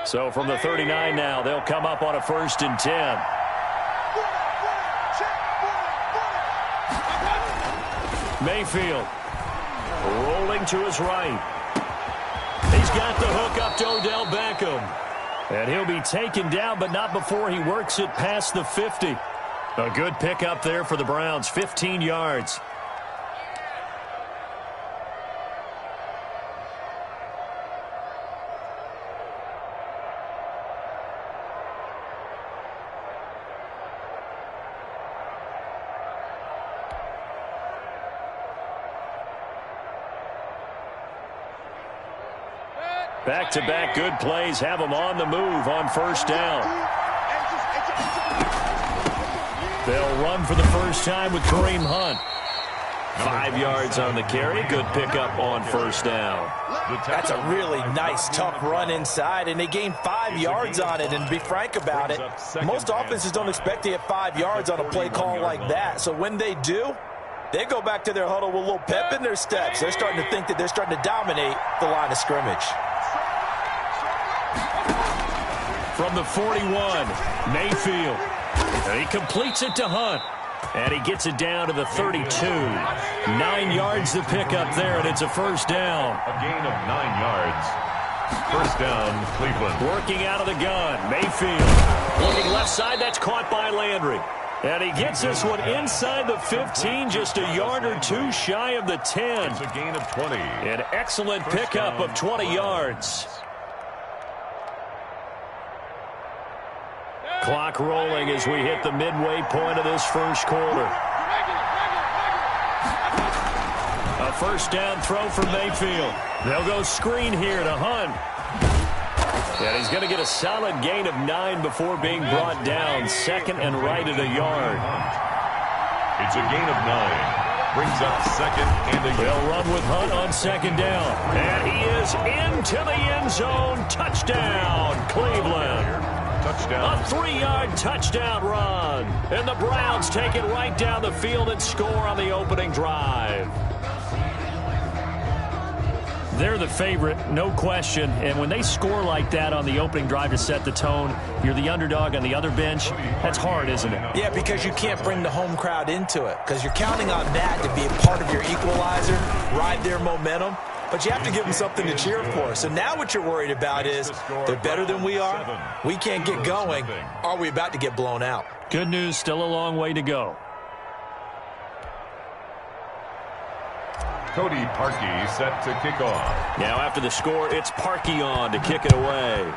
So from the 39 now, they'll come up on a 1st and 10. Mayfield rolling to his right. He's got the hook up to Odell Beckham. And he'll be taken down, but not before he works it past the 50. A good pickup there for the Browns, 15 yards. Back-to-back good plays have them on the move on 1st down. They'll run for the first time with Kareem Hunt. 5 yards on the carry. Good pickup on 1st down. That's a really nice, tough run inside, and they gained 5 yards on it. And to be frank about it, most offenses don't expect to get 5 yards on a play call like that. So when they do, they go back to their huddle with a little pep in their steps. They're starting to think that they're starting to dominate the line of scrimmage. From the 41, Mayfield. And he completes it to Hunt. And he gets it down to the 32. 9 yards to pick up there, and it's a 1st down. A gain of 9 yards. 1st down, Cleveland. Working out of the gun, Mayfield. Looking left side, that's caught by Landry. And he gets this one inside the 15, just a yard or two shy of the 10. It's a gain of 20. An excellent pickup of 20 yards. Clock rolling as we hit the midway point of this 1st quarter. A 1st down throw for Mayfield. They'll go screen here to Hunt. And he's going to get a solid gain of 9 before being brought down. 2nd and right at a yard. It's a gain of 9. Brings up 2nd and a yard. They'll run with Hunt on 2nd down. And he is into the end zone. Touchdown, Cleveland. Touchdown. A 3-yard touchdown run. And the Browns take it right down the field and score on the opening drive. They're the favorite, no question. And when they score like that on the opening drive to set the tone, you're the underdog on the other bench. That's hard, isn't it? Yeah, because you can't bring the home crowd into it. Because you're counting on that to be a part of your equalizer, ride their momentum. But you have to give them something to cheer for. So now what you're worried about is they're better than we are. We can't get going. Are we about to get blown out? Good news, still a long way to go. Cody Parkey set to kick off. Now after the score, it's Parkey on to kick it away.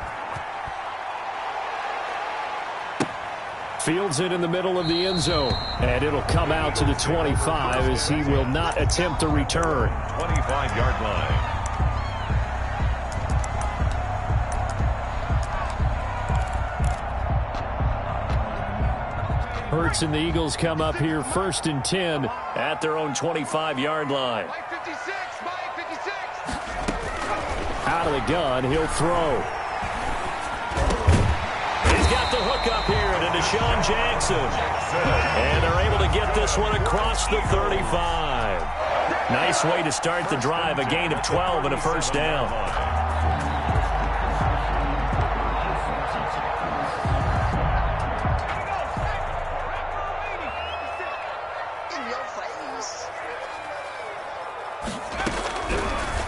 Fields it in the middle of the end zone. And it'll come out to the 25 as he will not attempt to return. 25-yard line. Hurts and the Eagles come up here 1st and 10 at their own 25-yard line. Out of the gun, he'll throw. He's got the hook up here to Deshaun Jackson. And they're able to get this one across the 35. Nice way to start the drive, a gain of 12 and a 1st down.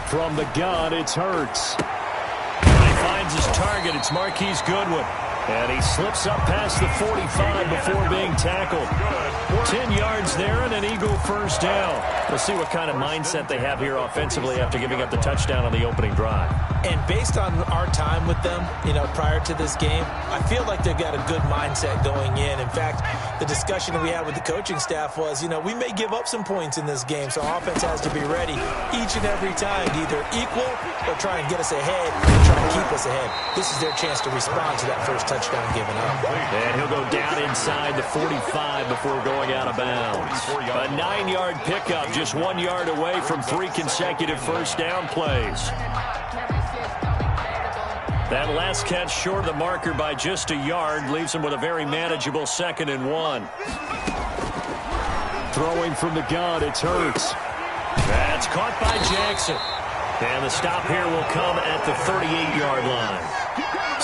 From the gun, it's Hurts. And he finds his target. It's Marquise Goodwin. And he slips up past the 45 before being tackled. 10 yards there and an Eagle 1st down. We'll see what kind of mindset they have here offensively after giving up the touchdown on the opening drive. And based on our time with them, prior to this game, I feel like they've got a good mindset going in. In fact, the discussion that we had with the coaching staff was, we may give up some points in this game, so our offense has to be ready each and every time to either equal or try and get us ahead or try and keep us ahead. This is their chance to respond to that first touchdown given up. And he'll go down inside the 45 before going out of bounds. A 9-yard pickup, just 1 yard away from 3 consecutive 1st down plays. That last catch short of the marker by just a yard leaves him with a very manageable 2nd and 1. Throwing from the gun, it's Hurts. That's caught by Jackson. And the stop here will come at the 38-yard line.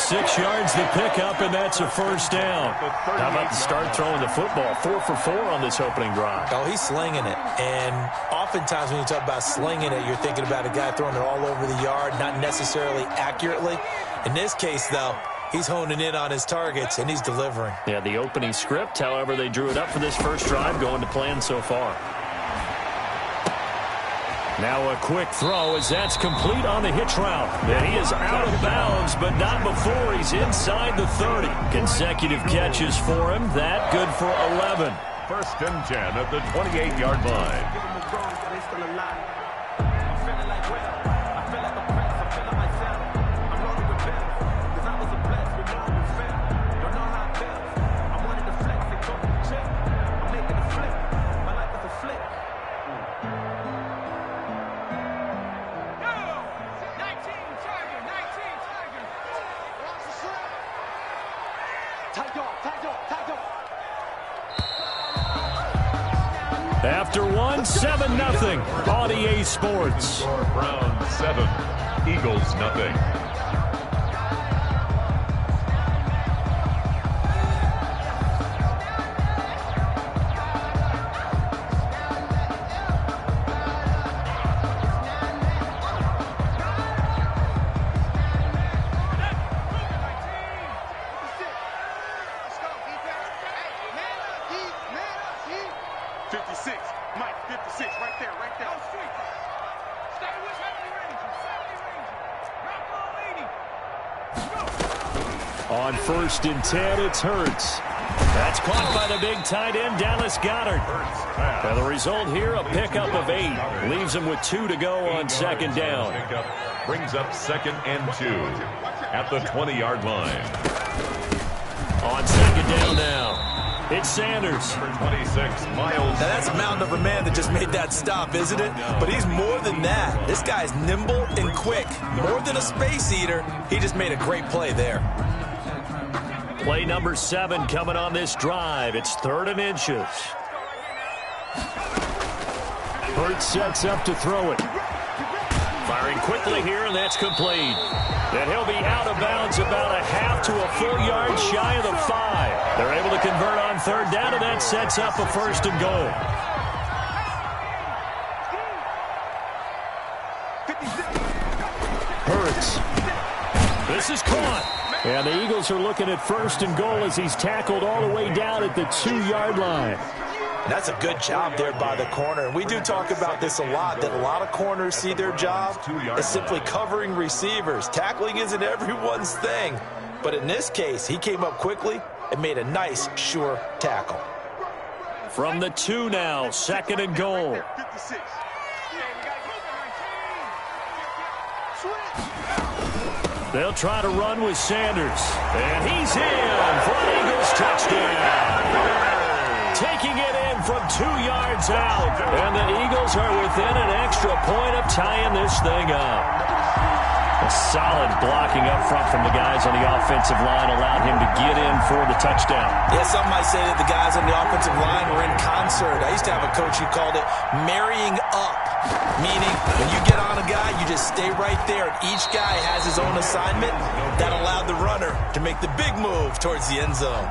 6 yards the pickup, and that's a first down. How about the start throwing the football? 4 for 4 on this opening drive. Oh, he's slinging it. And oftentimes when you talk about slinging it, you're thinking about a guy throwing it all over the yard, not necessarily accurately. In this case, though, he's honing in on his targets, and he's delivering. Yeah, the opening script, however, they drew it up for this first drive, going to plan so far. Now a quick throw as that's complete on the hitch route. And he is out of bounds, but not before he's inside the 30. Consecutive catches for him. That good for 11. 1st and 10 at the 28-yard line. After one, 7-0 on EA Sports. Browns 7, Eagles nothing. On 1st and 10, it's Hurts. That's caught by the big tight end, Dallas Goedert. And the result here, a pickup of 8. Leaves him with 2 to go on 2nd down. Brings up 2nd and 2 at the 20-yard line. On 2nd down now. It's Sanders. Number 26, Miles. Now, that's a mountain of a man that just made that stop, isn't it? But he's more than that. This guy's nimble and quick. More than a space eater. He just made a great play there. Play number 7 coming on this drive. It's 3rd and inches. Hurts sets up to throw it. Firing quickly here, and that's complete. And he'll be out of bounds about a half to a full yard shy of the 5. They're able to convert on 3rd down, and that sets up a 1st and goal. Hurts. This is caught. And the Eagles are looking at 1st and goal as he's tackled all the way down at the 2-yard line. That's a good job there by the corner. And we do talk about this a lot, that a lot of corners see their job as simply covering receivers. Tackling isn't everyone's thing. But in this case, he came up quickly and made a nice, sure tackle. From the 2 now, 2nd and goal. They'll try to run with Sanders. And he's in for an Eagles touchdown. Taking it in from 2 yards out. And the Eagles are within an extra point of tying this thing up. A solid blocking up front from the guys on the offensive line allowed him to get in for the touchdown. Yeah, some might say that the guys on the offensive line were in concert. I used to have a coach who called it marrying up, meaning when you get on a guy, you just stay right there. Each guy has his own assignment. That allowed the runner to make the big move towards the end zone.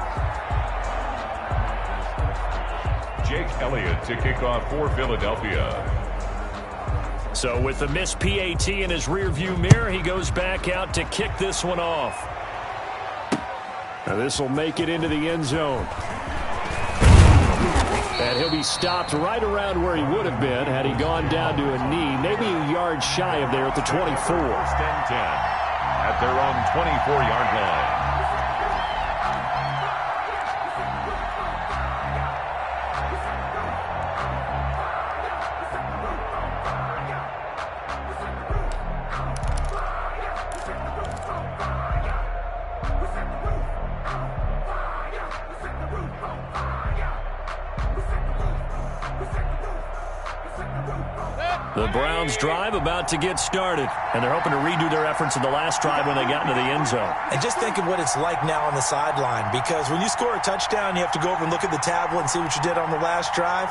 Jake Elliott to kick off for Philadelphia. So with the missed PAT in his rearview mirror, he goes back out to kick this one off. Now this will make it into the end zone. And he'll be stopped right around where he would have been had he gone down to a knee, maybe a yard shy of there at the 24. 1st and 10 at their own 24-yard line. The Browns drive about to get started, and they're hoping to redo their efforts in the last drive when they got into the end zone. And just think of what it's like now on the sideline, because when you score a touchdown, you have to go over and look at the tablet and see what you did on the last drive.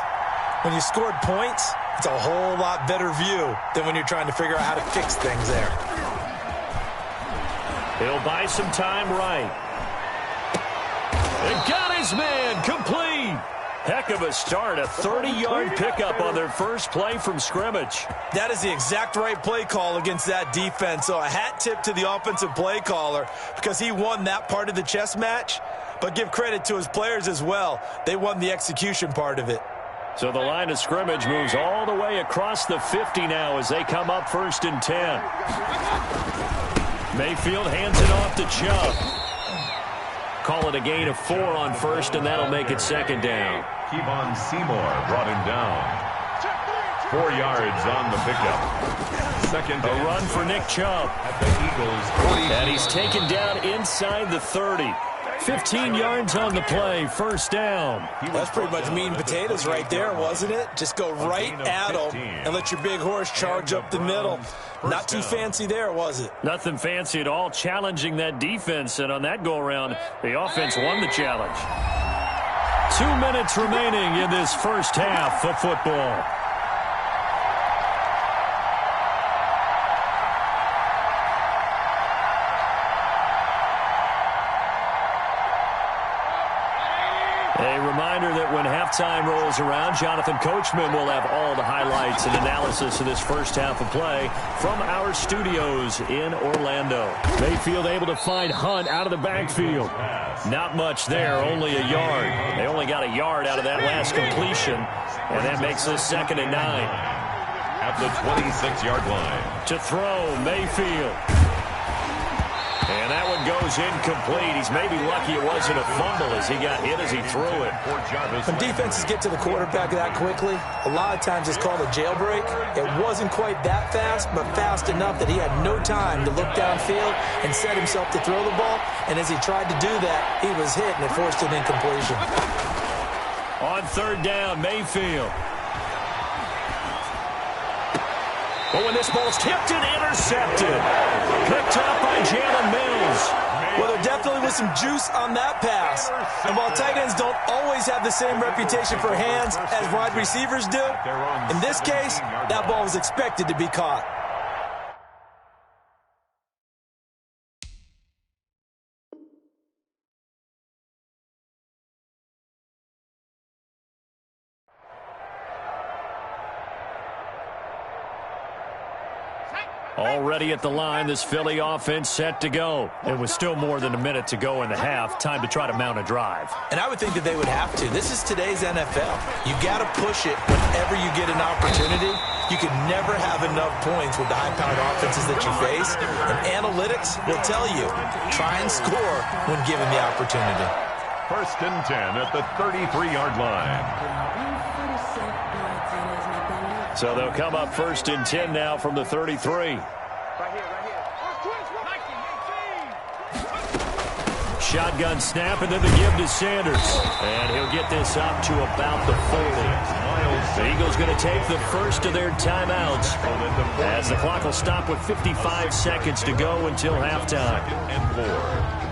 When you scored points, it's a whole lot better view than when you're trying to figure out how to fix things there. He'll buy some time right. And got his man complete. Heck of a start, a 30-yard pickup on their first play from scrimmage. That is the exact right play call against that defense. So a hat tip to the offensive play caller because he won that part of the chess match. But give credit to his players as well. They won the execution part of it. So the line of scrimmage moves all the way across the 50 now as they come up 1st and 10. Mayfield hands it off to Chubb. Call it a gain of 4 on 1st, and that'll make it 2nd down. Kevon Seymour brought him down. 4 yards on the pickup. 2nd A run for Nick Chubb. At the Eagles' 40. And he's taken down inside the 30. 15 yards on the play, 1st down. That's pretty much meat and potatoes right there, wasn't it? Just go right at them and let your big horse charge up the middle. Not too fancy there, was it? Nothing fancy at all, challenging that defense. And on that go-around, the offense won the challenge. 2 minutes remaining in this first half of football. A reminder that when halftime rolls around, Jonathan Coachman will have all the highlights and analysis of this first half of play from our studios in Orlando. Mayfield able to find Hunt out of the backfield. Not much there, only a yard. They only got a yard out of that last completion, and that makes this 2nd and 9. At the 26-yard line. To throw, Mayfield. And that one goes incomplete. He's maybe lucky it wasn't a fumble as he got hit as he threw it. When defenses get to the quarterback that quickly, a lot of times it's called a jailbreak. It wasn't quite that fast, but fast enough that he had no time to look downfield and set himself to throw the ball. And as he tried to do that, he was hit, and it forced an incompletion. On 3rd down, Mayfield. But when this ball's tipped and intercepted, picked up by Jalen Mills. Well, there definitely was some juice on that pass. And while tight ends don't always have the same reputation for hands as wide receivers do, in this case, that ball was expected to be caught. Already at the line, this Philly offense set to go. It was still more than a minute to go in the half. Time to try to mount a drive. And I would think that they would have to. This is today's NFL. You got to push it whenever you get an opportunity. You can never have enough points with the high-powered offenses that you face. And analytics will tell you, try and score when given the opportunity. 1st and 10 at the 33-yard line. So they'll come up 1st and 10 now from the 33. Shotgun snap, and then the give to Sanders. And he'll get this up to about the 40. The Eagles going to take the first of their timeouts as the clock will stop with 55 seconds to go until halftime. 2nd and 4.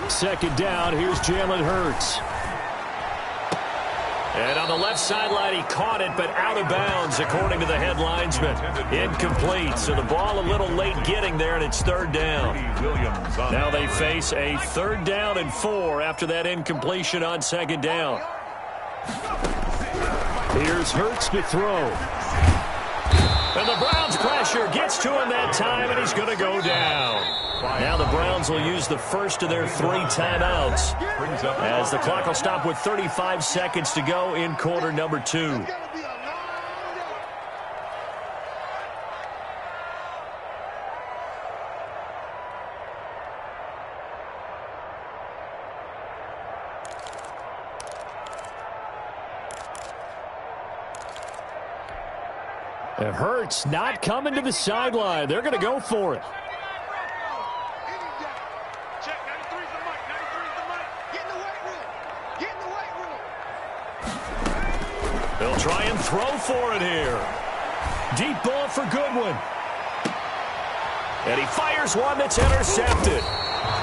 Second down, here's Jalen Hurts. And on the left sideline, he caught it, but out of bounds, according to the head linesman. Incomplete, so the ball a little late getting there, and it's third down. Now they face a 3rd down and 4 after that incompletion on 2nd down. Here's Hurts to throw. And the Browns pressure gets to him that time, and he's going to go down. Now the Browns will use the first of their 3 timeouts as the clock will stop with 35 seconds to go in quarter number 2. And Hurts not coming to the sideline. They're going to go for it. They'll try and throw for it here. Deep ball for Goodwin. And he fires one that's intercepted.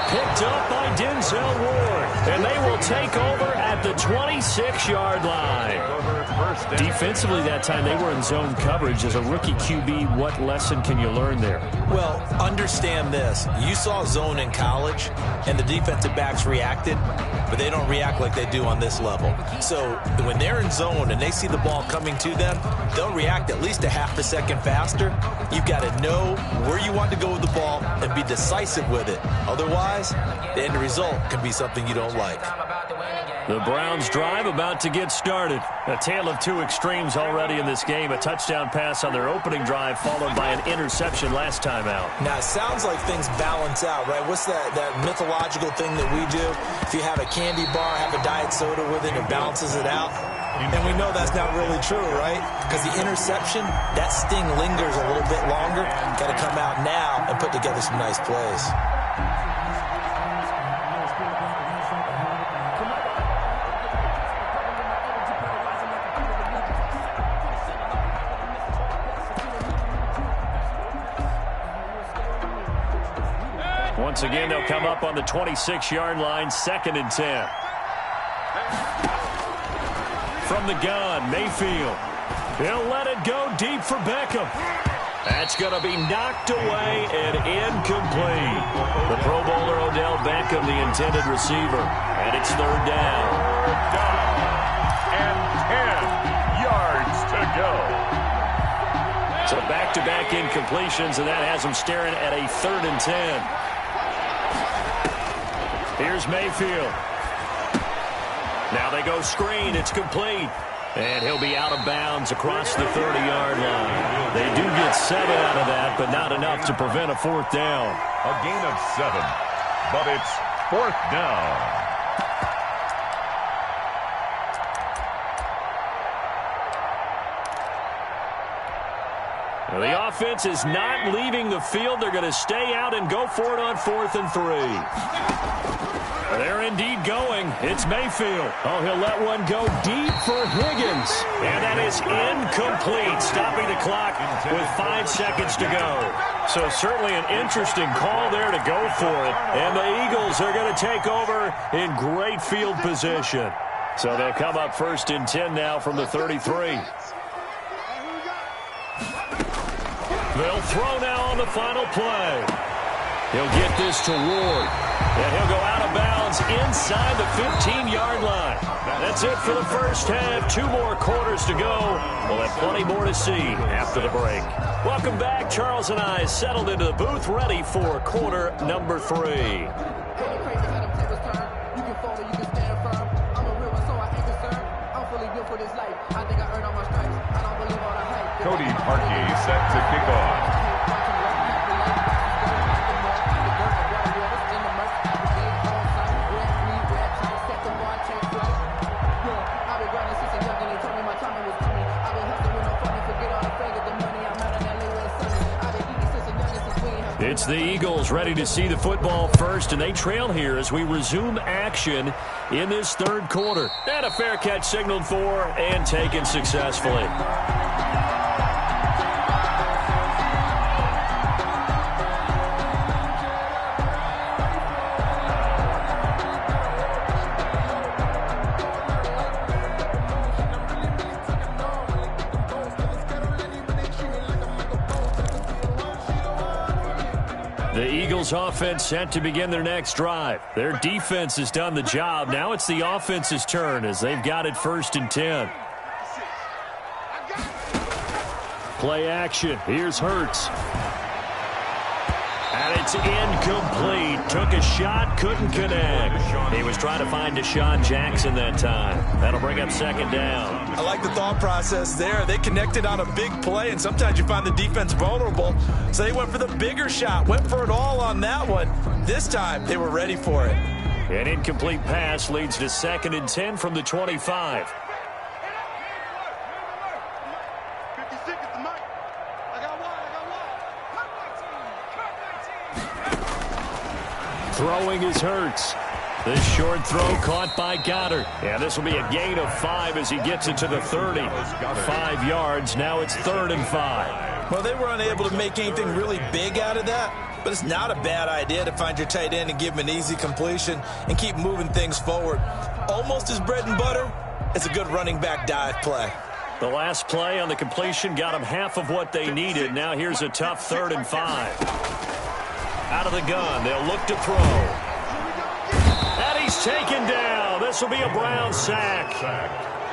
Picked up by Denzel Ward. And they will take over at the 26-yard line. Defensively that time, they were in zone coverage. As a rookie QB, what lesson can you learn there? Well, understand this. You saw zone in college, and the defensive backs reacted, but they don't react like they do on this level. So when they're in zone and they see the ball coming to them, they'll react at least a half a second faster. You've got to know where you want to go with the ball and be decisive with it. Otherwise, the end result can be something you don't like. The Browns drive about to get started. A tale of 2 extremes already in this game. A touchdown pass on their opening drive followed by an interception last time out. Now, it sounds like things balance out, right? What's that mythological thing that we do? If you have a candy bar, have a diet soda with it, it balances it out. And we know that's not really true, right? Because the interception, that sting lingers a little bit longer. Got to come out now and put together some nice plays. Once again, they'll come up on the 26-yard line, 2nd and 10. From the gun, Mayfield. He'll let it go deep for Beckham. That's going to be knocked away and incomplete. The Pro Bowler Odell Beckham, the intended receiver. And it's 3rd down. And 10 yards to go. So back-to-back incompletions, and that has them staring at a 3rd and 10. Here's Mayfield. Now they go screen. It's complete. And he'll be out of bounds across the 30-yard line. They do get 7 out of that, but not enough to prevent a 4th down. A gain of 7, but it's 4th down. Well, the offense is not leaving the field. They're going to stay out and go for it on 4th and 3. They're indeed going. It's Mayfield. Oh, he'll let one go deep for Higgins. And that is incomplete, stopping the clock with 5 seconds to go. So certainly an interesting call there to go for it. And the Eagles are going to take over in great field position. So they'll come up 1st and 10 now from the 33. They'll throw now on the final play. He'll get this to Ward. And he'll go out of bounds inside the 15-yard line. That's it for the first half. 2 more quarters to go. We'll have plenty more to see after the break. Welcome back. Charles and I settled into the booth, ready for quarter number 3. Cody Parkey set to kick off. It's the Eagles ready to see the football first, and they trail here as we resume action in this 3rd quarter. And a fair catch signaled for and taken successfully. The Eagles offense set to begin their next drive. Their defense has done the job. Now it's the offense's turn as they've got it 1st and 10. Play action. Here's Hurts. And it's incomplete. Took a shot, couldn't connect. He was trying to find Deshaun Jackson that time. That'll bring up 2nd down. I like the thought process there. They connected on a big play, and sometimes you find the defense vulnerable. So they went for the bigger shot, went for it all on that one. This time, they were ready for it. An incomplete pass leads to 2nd and 10 from the 25. Throwing is Hurts. This short throw caught by Goddard. And this will be a gain of 5 as he gets it to the 30. 5 yards. Now it's 3rd and 5. Well, they were unable to make anything really big out of that, but it's not a bad idea to find your tight end and give him an easy completion and keep moving things forward. Almost his bread and butter. It's a good running back dive play. The last play on the completion got them half of what they needed. Now here's a tough 3rd and 5. Out of the gun, they'll look to throw. And he's taken down. This will be a Brown sack.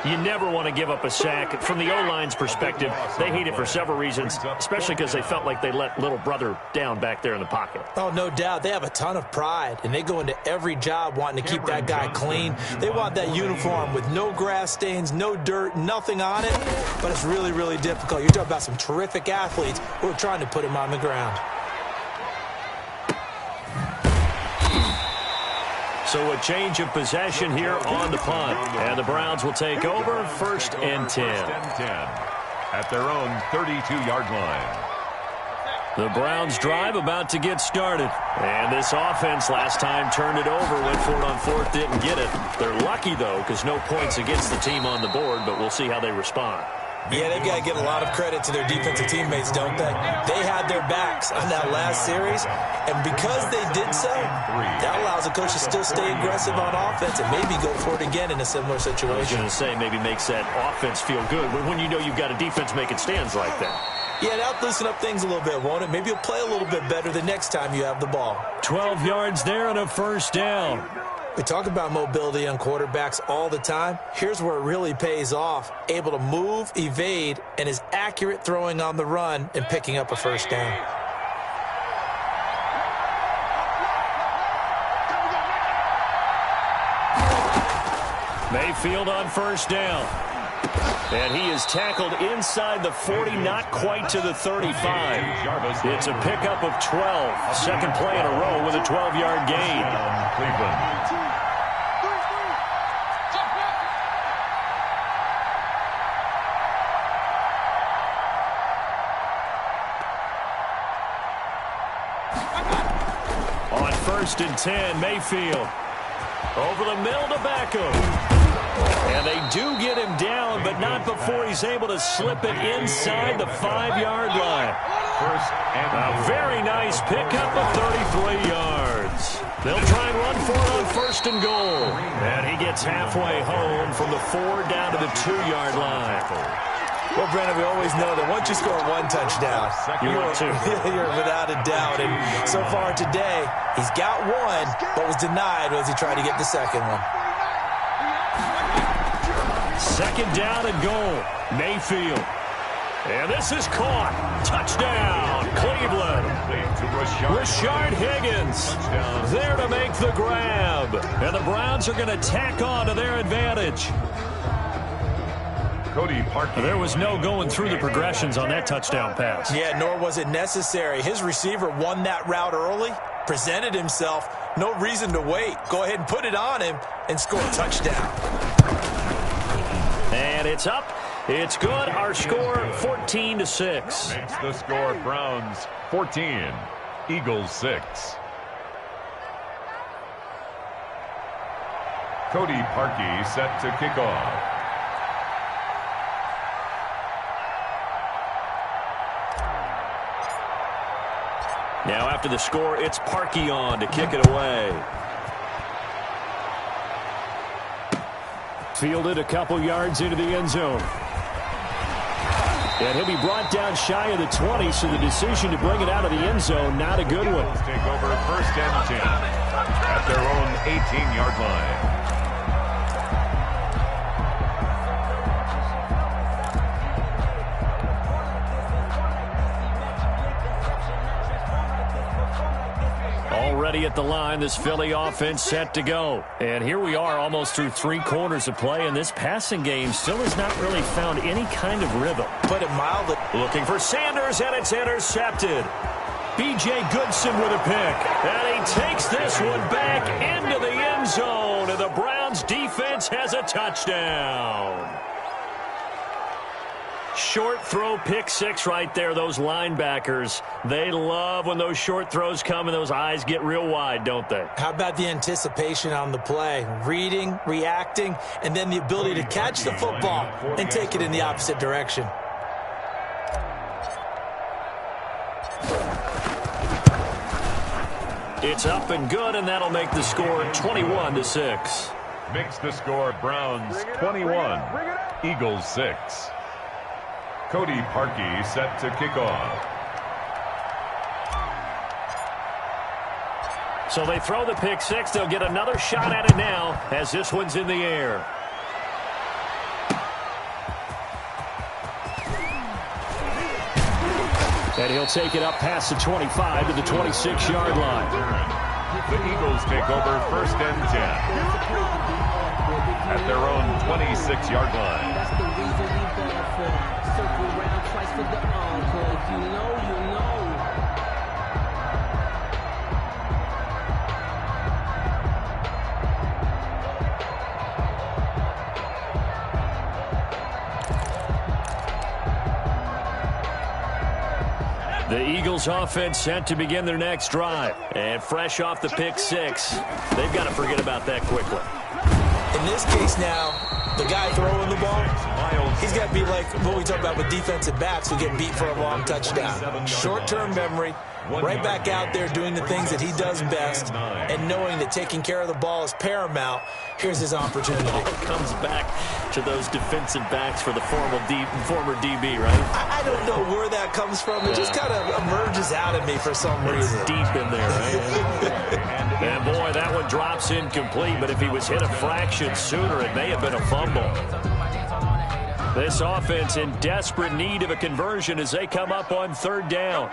You never want to give up a sack. From the O-line's perspective, they hate it for several reasons, especially because they felt like they let little brother down back there in the pocket. Oh, no doubt. They have a ton of pride, and they go into every job wanting to keep that guy clean. They want that uniform with no grass stains, no dirt, nothing on it, but it's really, really difficult. You're talking about some terrific athletes who are trying to put him on the ground. So a change of possession here on the punt. And the Browns will take over 1st and 10. At their own 32-yard line. The Browns drive about to get started. And this offense last time turned it over, went for it on 4th, didn't get it. They're lucky, though, because no points against the team on the board, but we'll see how they respond. Yeah, they've got to give a lot of credit to their defensive teammates, don't they? They had their backs on that last series, and because they did so, that allows the coach to still stay aggressive on offense and maybe go for it again in a similar situation. I was going to say maybe makes that offense feel good when you know you've got a defense making stands like that. Yeah, that'll loosen up things a little bit, won't it? Maybe you'll play a little bit better the next time you have the ball. 12 yards there on a 1st down. We talk about mobility on quarterbacks all the time. Here's where it really pays off. Able to move, evade, and is accurate throwing on the run and picking up a 1st down. Mayfield on 1st down. And he is tackled inside the 40, not quite to the 35. It's a pickup of 12. Second play in a row with a 12-yard gain. Cleveland. On 1st and 10, Mayfield. Over the middle to Beckham. And they do get him down, but not before he's able to slip it inside the 5-yard line. A very nice pickup of 33 yards. They'll try and run for it on 1st and goal. And he gets halfway home from the 4 down to the 2-yard line. Well, Brennan, we always know that once you score one touchdown, you're without a doubt. And so far today, he's got one, but was denied as he tried to get the second one. 2nd down and goal. Mayfield. And this is caught. Touchdown, Cleveland. Rashard Higgins there to make the grab. And the Browns are going to tack on to their advantage. There was no going through the progressions on that touchdown pass. Yeah, nor was it necessary. His receiver won that route early, presented himself, no reason to wait. Go ahead and put it on him and score a touchdown. And it's up. It's good. Our score 14-6. Makes the score Browns 14, Eagles 6. Cody Parkey set to kick off. Now after the score, it's Parkey on to kick it away. Fielded a couple yards into the end zone. And he'll be brought down shy of the 20, so the decision to bring it out of the end zone, not a good one. Take over 1st and 10 at their own 18-yard line. Already at the line, this Philly offense set to go. And here we are almost through 3 quarters of play, and this passing game still has not really found any kind of rhythm. Put it mildly. Looking for Sanders, and it's intercepted. B.J. Goodson with a pick. And he takes this one back into the end zone, and the Browns defense has a touchdown. Short throw, pick 6 right there. Those linebackers, they love when those short throws come and those eyes get real wide, don't they? How about the anticipation on the play? Reading, reacting, and then the ability to catch the football and take it in the opposite direction. It's up and good, and that'll make the score 21-6. Makes the score Browns 21, Eagles 6. Cody Parkey set to kick off. So they throw the pick 6. They'll get another shot at it now as this one's in the air. And he'll take it up past the 25 to the 26-yard line. The Eagles take over 1st and 10 at their own 26-yard line. That's the reason we ball for. Circle around twice for the encore. If you know, you know. The Eagles offense set to begin their next drive. And fresh off the pick 6, they've got to forget about that quickly. In this case now, the guy throwing the ball, he's got to be like what we talk about with defensive backs who get beat for a long touchdown. Short-term memory, right back out there doing the things that he does best, and knowing that taking care of the ball is paramount. Here's his opportunity. Comes back to those defensive backs for the former DB, right? I don't know where that comes from. It just kind of emerges out at me for some reason. It's deep in there, right? And boy, that one drops incomplete, but if he was hit a fraction sooner, it may have been a fumble. This offense in desperate need of a conversion as they come up on 3rd down.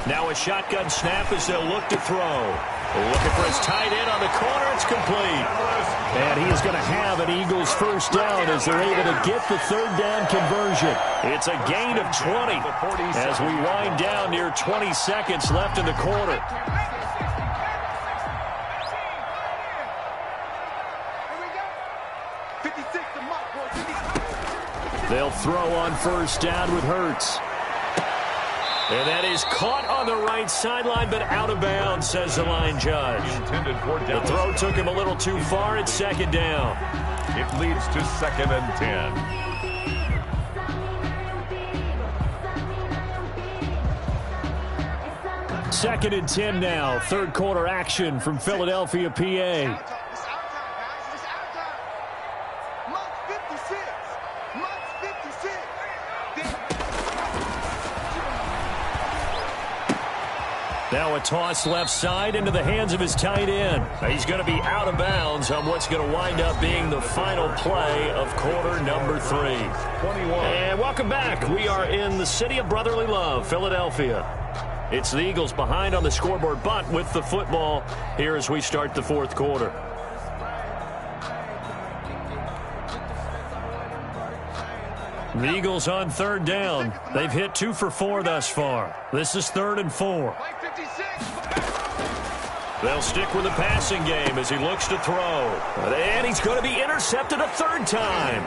Now a shotgun snap as they'll look to throw. Looking for his tight end on the corner. It's complete. And he is going to have an Eagles 1st down as they're able to get the 3rd down conversion. It's a gain of 20 as we wind down near 20 seconds left in the quarter. They'll throw on 1st down with Hurts. And that is caught on the right sideline, but out of bounds, says the line judge. The throw took him a little too far. It's 2nd down. It leads to 2nd and 10. 2nd and 10 now. 3rd quarter action from Philadelphia, PA. Now a toss left side into the hands of his tight end. He's going to be out of bounds on what's going to wind up being the final play of quarter number 3. 21. And welcome back. We are in the city of brotherly love, Philadelphia. It's the Eagles behind on the scoreboard, but with the football here as we start the 4th quarter. The Eagles on 3rd down. They've hit 2 for 4 thus far. This is 3rd and 4. They'll stick with the passing game as he looks to throw. And he's going to be intercepted a third time.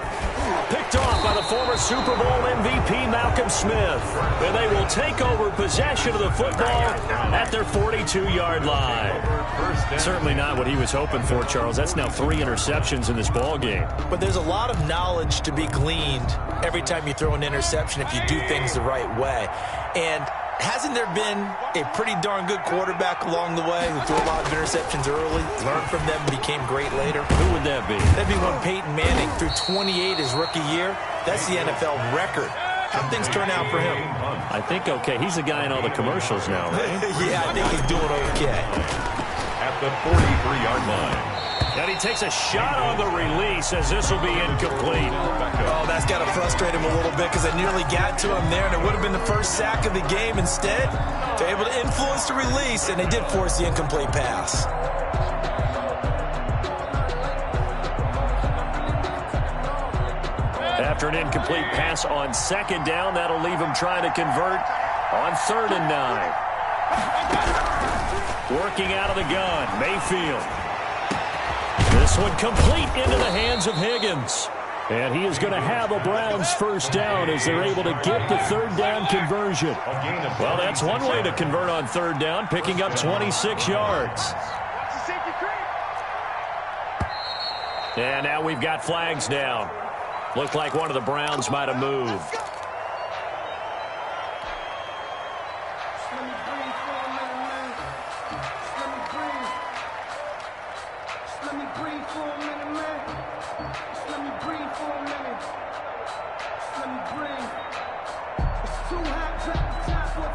Picked off by the former Super Bowl MVP Malcolm Smith. And they will take over possession of the football at their 42-yard line. Certainly not what he was hoping for, Charles. That's now 3 interceptions in this ball game. But there's a lot of knowledge to be gleaned every time you throw an interception if you do things the right way. And hasn't there been a pretty darn good quarterback along the way who threw a lot of interceptions early, learned from them, and became great later? Who would that be? That'd be when Peyton Manning threw 28 his rookie year. That's the NFL record. How things turn out for him? I think okay. He's the guy in all the commercials now, right? Yeah, I think he's doing okay. At the 43-yard line. And he takes a shot on the release as this will be incomplete. Oh, that's got to frustrate him a little bit because I nearly got to him there, and it would have been the first sack of the game. Instead, they're able to influence the release, and they did force the incomplete pass. After an incomplete pass on second down, that'll leave him trying to convert on 3rd and 9. Working out of the gun, Mayfield. This one complete into the hands of Higgins. And he is going to have a Browns first down as they're able to get the 3rd down conversion. Well, that's one way to convert on 3rd down, picking up 26 yards. And now we've got flags down. Looked like one of the Browns might have moved.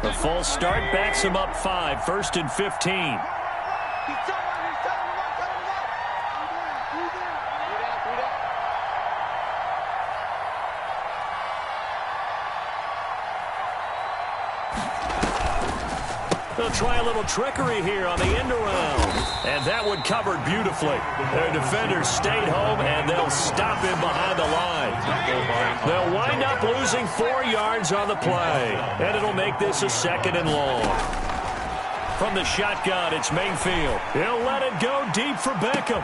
The false start backs him up 5, 1st and 15. They'll try a little trickery here on the end around. And that one covered beautifully. Their defenders stayed home, and they'll stop him behind the line. They'll wind up losing 4 yards on the play. And it'll make this a 2nd and long. From the shotgun, it's Mayfield. He'll let it go deep for Beckham.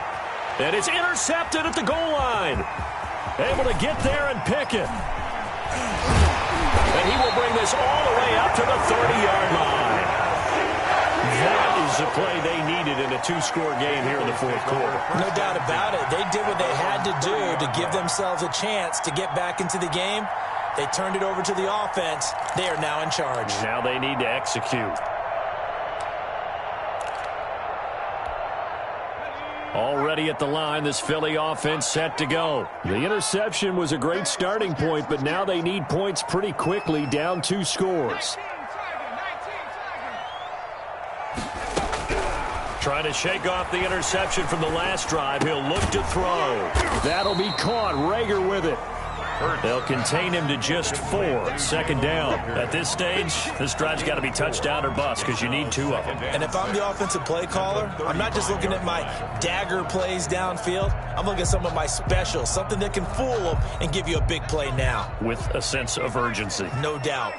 And it's intercepted at the goal line. Able to get there and pick it. And he will bring this all the way up to the 30-yard line. That is the play they needed in a 2-score game here in the 4th quarter. No doubt about it. They did what they had to do to give themselves a chance to get back into the game. They turned it over to the offense. They are now in charge. Now they need to execute. Already at the line, this Philly offense set to go. The interception was a great starting point, but now they need points pretty quickly, down 2 scores. Trying to shake off the interception from the last drive. He'll look to throw. That'll be caught. Rager with it. They'll contain him to just 4. 2nd down. At this stage, this drive's got to be touchdown or bust because you need 2 of them. And if I'm the offensive play caller, I'm not just looking at my dagger plays downfield. I'm looking at some of my specials, something that can fool them and give you a big play now. With a sense of urgency. No doubt.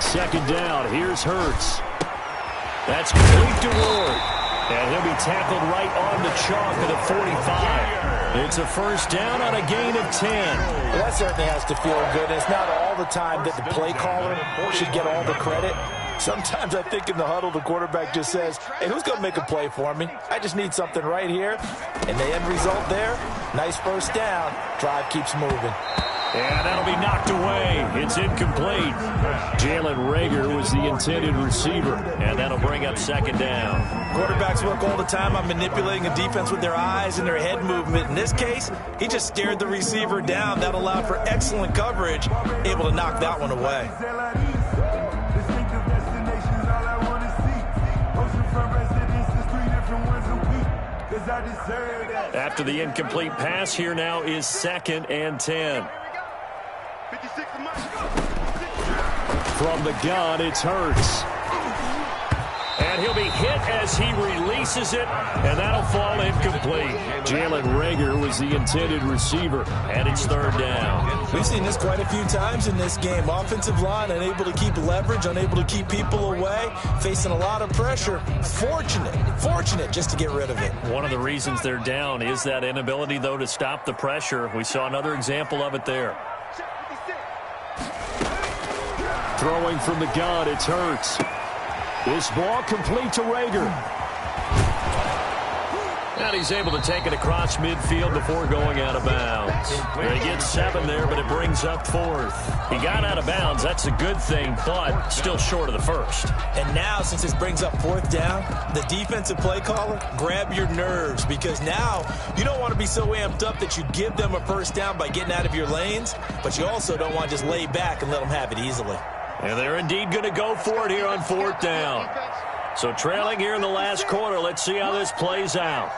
Second down. Here's Hurts. That's complete to Ward. And he'll be tackled right on the chalk of the 45. It's a first down on a gain of 10. Well, that certainly has to feel good. It's not all the time that the play caller should get all the credit. Sometimes I think in the huddle, the quarterback just says, hey, who's going to make a play for me? I just need something right here. And the end result there, nice first down. Drive keeps moving. And that'll be knocked away. It's incomplete. Jalen Rager was the intended receiver, and that'll bring up 2nd down. Quarterbacks work all the time on manipulating a defense with their eyes and their head movement. In this case, he just stared the receiver down. That allowed for excellent coverage, able to knock that one away. After the incomplete pass, here now is 2nd and 10. From the gun, it's Hurts. And he'll be hit as he releases it, and that'll fall incomplete. Jalen Reagor was the intended receiver, and it's third down. We've seen this quite a few times in this game. Offensive line unable to keep leverage, unable to keep people away, facing a lot of pressure. Fortunate just to get rid of it. One of the reasons they're down is that inability, though, to stop the pressure. We saw another example of it there. Throwing from the gun, it's Hurts. This ball complete to Reagor. And he's able to take it across midfield before going out of bounds. They get 7 there, but it brings up 4th. He got out of bounds. That's a good thing, but still short of the first. And now, since this brings up 4th down, the defensive play caller, grab your nerves, because now you don't want to be so amped up that you give them a first down by getting out of your lanes, but you also don't want to just lay back and let them have it easily. And they're indeed going to go for it here on 4th down. So trailing here in the last quarter, let's see how this plays out.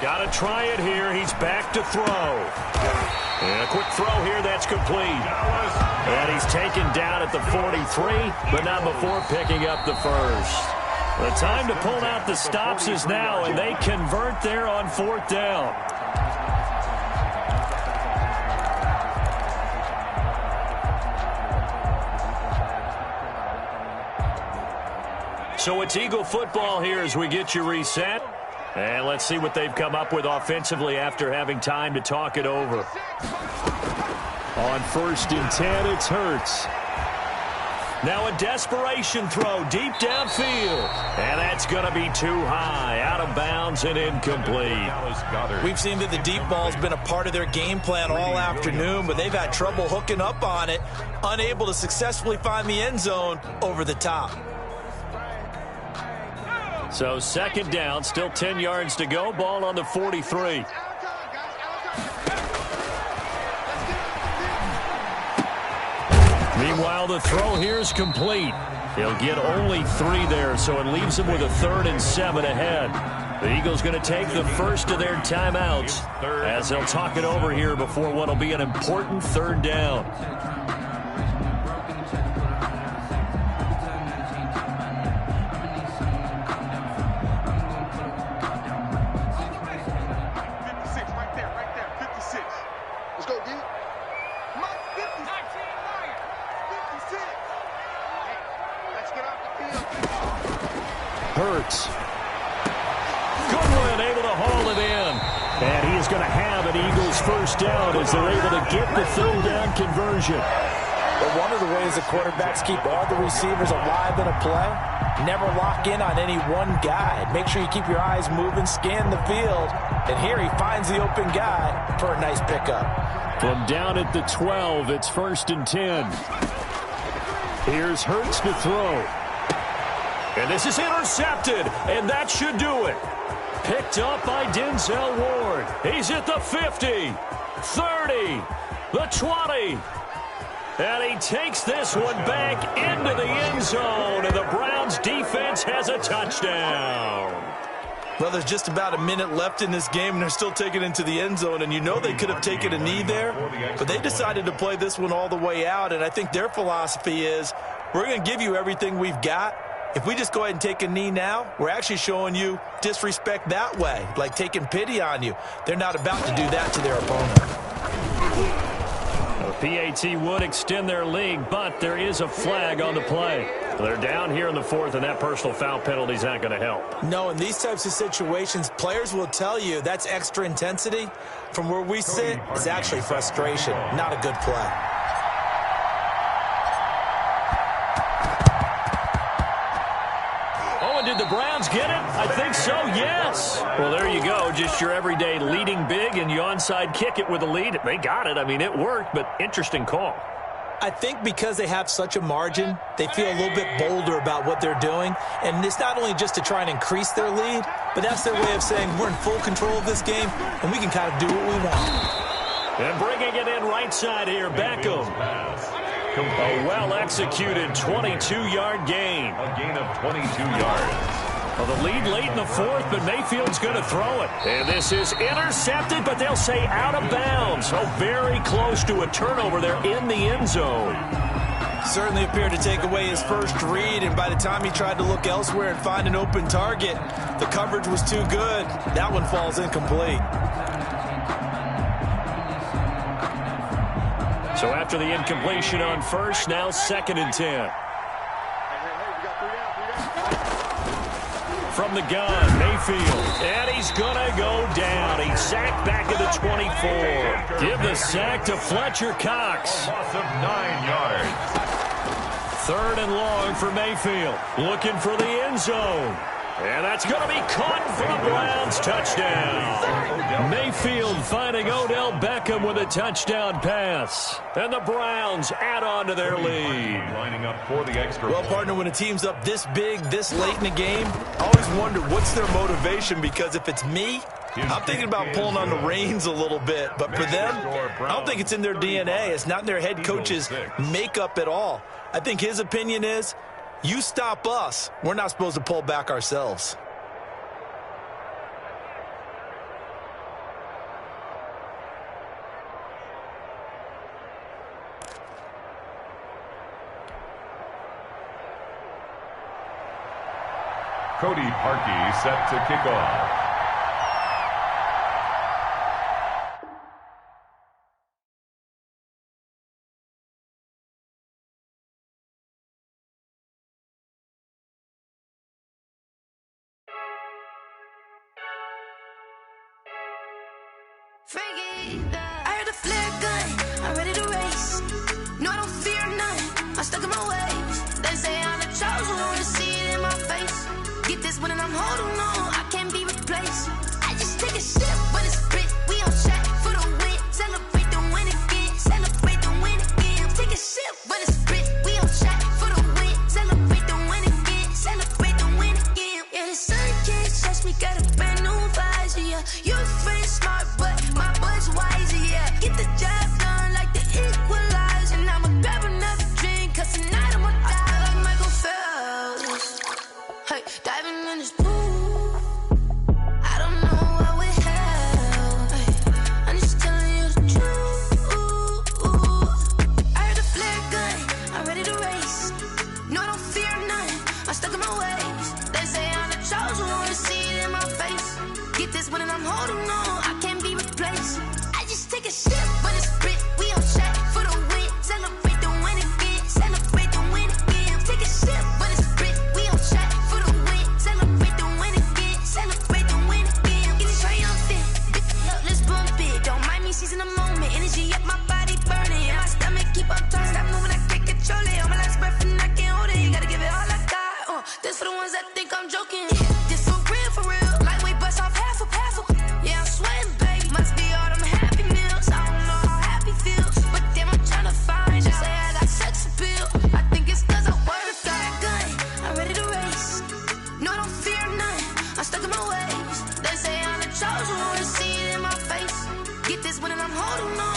Got to try it here. He's back to throw. And a quick throw here. That's complete. And he's taken down at the 43, but not before picking up the first. The time to pull out the stops is now, and they convert there on 4th down. So it's Eagle football here as we get you reset. And let's see what they've come up with offensively after having time to talk it over. On 1st and 10, it's Hurts. Now a desperation throw deep downfield. And that's going to be too high, out of bounds and incomplete. We've seen that the deep ball's been a part of their game plan all afternoon, but they've had trouble hooking up on it, unable to successfully find the end zone over the top. So 2nd down, still 10 yards to go. Ball on the 43. Meanwhile, the throw here is complete. He'll get only 3 there, so it leaves him with a 3rd and 7 ahead. The Eagles going to take the first of their timeouts as they'll talk it over here before what will be an important 3rd down. Hurts. Goodwin able to haul it in. And he is going to have an Eagles first down as they're able to get the 3rd down conversion. But one of the ways the quarterbacks keep all the receivers alive in a play, never lock in on any one guy. Make sure you keep your eyes moving, scan the field. And here he finds the open guy for a nice pickup. From down at the 12, it's 1st and 10. Here's Hurts to throw. And this is intercepted, and that should do it. Picked up by Denzel Ward. He's at the 50, 30, the 20. And he takes this one back into the end zone, and the Browns defense has a touchdown. Well, there's just about a minute left in this game, and they're still taking it into the end zone. And you know they could have taken a knee there, but they decided to play this one all the way out. And I think their philosophy is, we're going to give you everything we've got. If we just go ahead and take a knee now, we're actually showing you disrespect that way, like taking pity on you. They're not about to do that to their opponent. The PAT would extend their lead, but there is a flag on the play. They're down here in the 4th, and that personal foul penalty is not going to help. No, in these types of situations, players will tell you that's extra intensity. From where we sit, it's actually frustration, not a good play. Did the Browns get it? I think so, yes. Well, there you go. Just your everyday leading big, and you onside kick it with a lead. They got it. I mean, it worked, but interesting call. I think because they have such a margin, they feel a little bit bolder about what they're doing. And it's not only just to try and increase their lead, but that's their way of saying we're in full control of this game, and we can kind of do what we want. And bringing it in right side here, Beckham. A well-executed 22-yard gain. A gain of 22 yards. Well, the lead late in the fourth, but Mayfield's going to throw it. And this is intercepted, but they'll say out of bounds. So very close to a turnover there in the end zone. Certainly appeared to take away his first read, and by the time he tried to look elsewhere and find an open target, the coverage was too good. That one falls incomplete. So after the incompletion on first, now 2nd and 10. From the gun, Mayfield, and he's going to go down. He's sacked back at the 24. Give the sack to Fletcher Cox. Loss of 9 yards. 3rd and long for Mayfield. Looking for the end zone. And that's going to be caught for the Browns. Touchdown. Mayfield finding Odell Beckham with a touchdown pass. And the Browns add on to their lead. Lining up for the extra. Well, partner, when a team's up this big, this late in the game, I always wonder what's their motivation, because if it's me, I'm thinking about pulling on the reins a little bit. But for them, I don't think it's in their DNA. It's not in their head coach's makeup at all. I think his opinion is, you stop us, we're not supposed to pull back ourselves. Cody Parkey set to kick off. Frankie, I heard a flare gun, I'm ready to race. No, I don't fear none, I'm stuck in my ways. They say I'm the chosen one, see it in my face. Get this one and I'm holding on, I can't be replaced. I just take a sip, but it's spit, we on track for the win. Celebrate the win again, celebrate the win again. Take a sip, but it's spit, we on track for the win. Celebrate the win again, celebrate the win again. Yeah, the sun can't touch me, got a brand new visor, yeah. You friend smart, but my bud's wiser, yeah. Get the job done like the equalizer. And I'ma grab another drink, cause tonight I'ma die like Michael Phelps. Hey, diving in this pool, I don't know what would help. Hey, I'm just telling you the truth. I heard a flare gun, I'm ready to race. No, I don't fear none, I'm stuck in my ways. They say I'm the chosen one, see it in my face. Get this one and I'm holding on, I can't be replaced. I just take a sip, but it's spit, we on track for the win. Celebrate the win again, celebrate the win again. Take a sip, but it's spit, we on track for the win. Celebrate the win again, celebrate the win again. Get it triumphant, look, let's bump it. Don't mind me seizing the moment, energy up my body burning. My stomach keep on turning, stop moving, I can't control it. On my last breath and I can't hold it, you gotta give it all I got. This for the ones that think I'm joking. This for real, lightweight bust off half a. Yeah, I'm sweating, baby. Must be all them happy meals. I don't know how happy feels, but damn, I'm tryna find you. Say I got sex appeal. I think it's cause I work. Got a gun, I'm ready to race. No, I don't fear none, I'm stuck in my ways. They say I'm the chosen one, see it in my face. Get this one and I'm holding on.